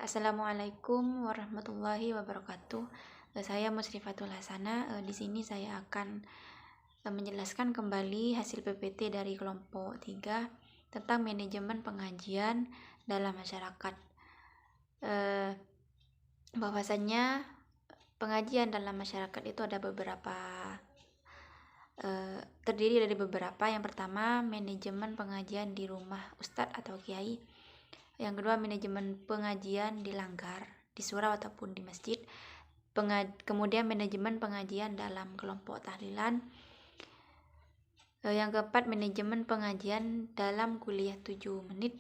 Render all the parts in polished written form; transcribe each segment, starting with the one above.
Assalamualaikum warahmatullahi wabarakatuh. Saya Musrifatul Hasana. Di sini saya akan menjelaskan kembali hasil PPT dari kelompok 3 tentang manajemen pengajian dalam masyarakat. Bahwasannya pengajian dalam masyarakat itu ada beberapa terdiri dari beberapa. Yang pertama, manajemen pengajian di rumah ustadz atau kiai. Yang kedua, manajemen pengajian di langgar, di surau ataupun di masjid. Kemudian manajemen pengajian dalam kelompok tahlilan. Yang keempat, manajemen pengajian dalam kuliah 7 menit.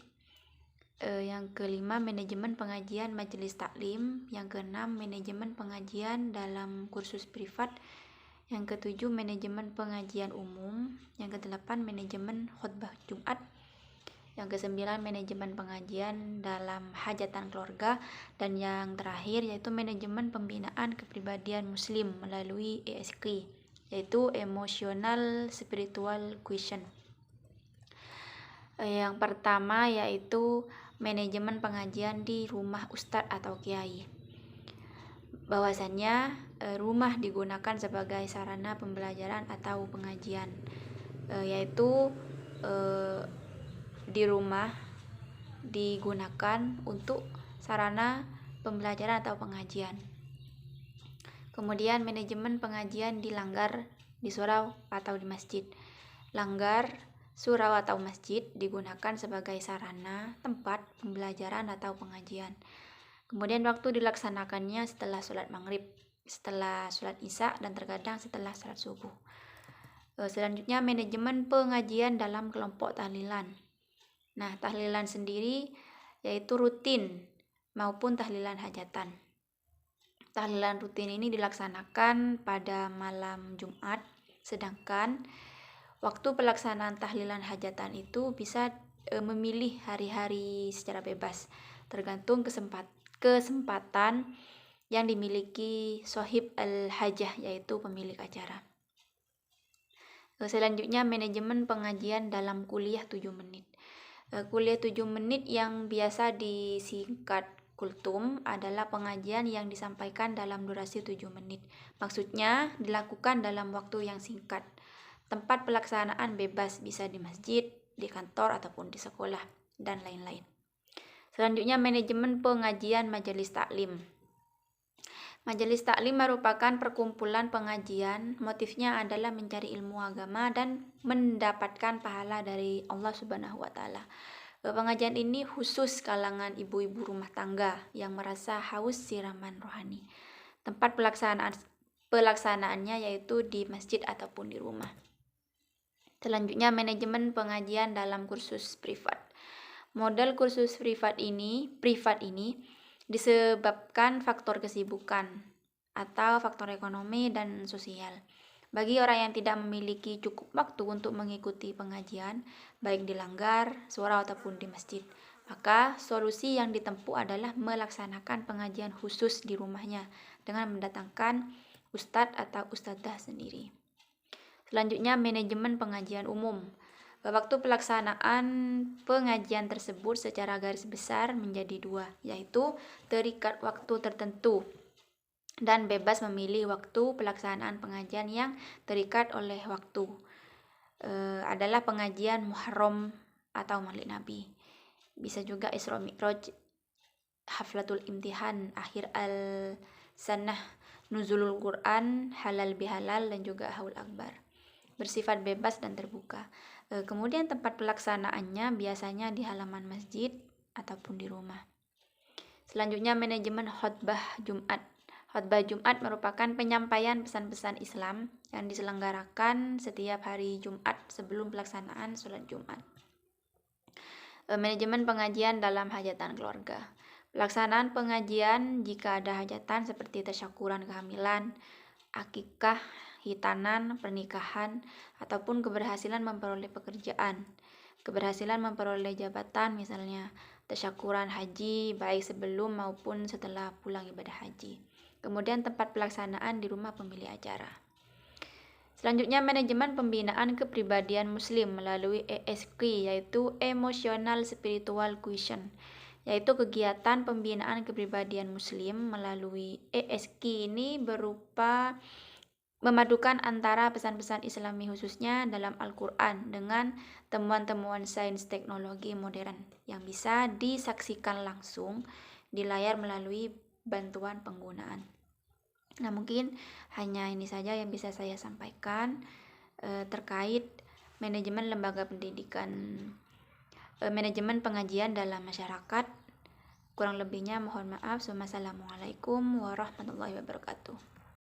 Yang kelima, manajemen pengajian majelis taklim. Yang keenam, manajemen pengajian dalam kursus privat. Yang ketujuh, manajemen pengajian umum. Yang kedelapan, manajemen khutbah Jumat. Yang kesembilan, manajemen pengajian dalam hajatan keluarga. Dan yang terakhir yaitu manajemen pembinaan kepribadian muslim melalui ESQ, yaitu Emotional Spiritual Quotient. Yang pertama yaitu manajemen pengajian di rumah ustadz atau kiai. Bahwasannya rumah digunakan sebagai sarana pembelajaran atau pengajian, yaitu di rumah digunakan untuk sarana pembelajaran atau pengajian. Kemudian manajemen pengajian di langgar, di surau atau di masjid. Langgar, surau atau masjid digunakan sebagai sarana tempat pembelajaran atau pengajian. Kemudian waktu dilaksanakannya setelah sholat maghrib, setelah sholat isya, dan terkadang setelah sholat subuh. Selanjutnya manajemen pengajian dalam kelompok tahlilan. Nah, tahlilan sendiri yaitu rutin maupun tahlilan hajatan. Tahlilan rutin ini dilaksanakan pada malam Jumat, sedangkan waktu pelaksanaan tahlilan hajatan itu bisa memilih hari-hari secara bebas, tergantung kesempatan yang dimiliki sohib al-hajah, yaitu pemilik acara. Selanjutnya manajemen pengajian dalam kuliah 7 menit. Kuliah 7 menit yang biasa disingkat kultum adalah pengajian yang disampaikan dalam durasi 7 menit. Maksudnya dilakukan dalam waktu yang singkat. Tempat pelaksanaan bebas, bisa di masjid, di kantor ataupun di sekolah, dan lain-lain. Selanjutnya manajemen pengajian majelis taklim. Majelis taklim merupakan perkumpulan pengajian. Motifnya adalah mencari ilmu agama dan mendapatkan pahala dari Allah Subhanahu wa Ta'ala. Pengajian ini khusus kalangan ibu-ibu rumah tangga yang merasa haus siraman rohani. Tempat pelaksanaannya yaitu di masjid ataupun di rumah. Selanjutnya manajemen pengajian dalam kursus privat. Model kursus privat ini disebabkan faktor kesibukan atau faktor ekonomi dan sosial. Bagi orang yang tidak memiliki cukup waktu untuk mengikuti pengajian, baik di langgar, surau ataupun di masjid, maka solusi yang ditempuh adalah melaksanakan pengajian khusus di rumahnya dengan mendatangkan ustadz atau ustadzah sendiri. Selanjutnya manajemen pengajian umum. Waktu pelaksanaan pengajian tersebut secara garis besar menjadi 2, yaitu terikat waktu tertentu dan bebas memilih waktu pelaksanaan pengajian yang terikat oleh waktu. Adalah pengajian Muharram atau Maulid Nabi. Bisa juga Isra Mi'raj, Haflatul Imtihan, Akhir al-Sanah, Nuzulul Quran, Halal bihalal, dan juga Haul Akbar. Bersifat bebas dan terbuka. Kemudian tempat pelaksanaannya biasanya di halaman masjid ataupun di rumah. Selanjutnya manajemen khutbah Jumat. Khutbah Jumat merupakan penyampaian pesan-pesan Islam yang diselenggarakan setiap hari Jumat sebelum pelaksanaan sholat Jumat. Manajemen pengajian dalam hajatan keluarga. Pelaksanaan pengajian jika ada hajatan seperti tasyakuran kehamilan, akikah, hitanan, pernikahan, ataupun keberhasilan memperoleh pekerjaan, keberhasilan memperoleh jabatan, misalnya tasyakuran haji baik sebelum maupun setelah pulang ibadah haji. Kemudian tempat pelaksanaan di rumah pemilik acara. Selanjutnya manajemen pembinaan kepribadian muslim melalui ESQ, yaitu Emotional Spiritual Quotient, yaitu kegiatan pembinaan kepribadian muslim melalui ESK. Ini berupa memadukan antara pesan-pesan Islami khususnya dalam Al-Quran dengan temuan-temuan sains teknologi modern yang bisa disaksikan langsung di layar melalui bantuan penggunaan. Nah, mungkin hanya ini saja yang bisa saya sampaikan terkait manajemen lembaga pendidikan, manajemen pengajian dalam masyarakat. Kurang lebihnya mohon maaf. Wassalamualaikum warahmatullahi wabarakatuh.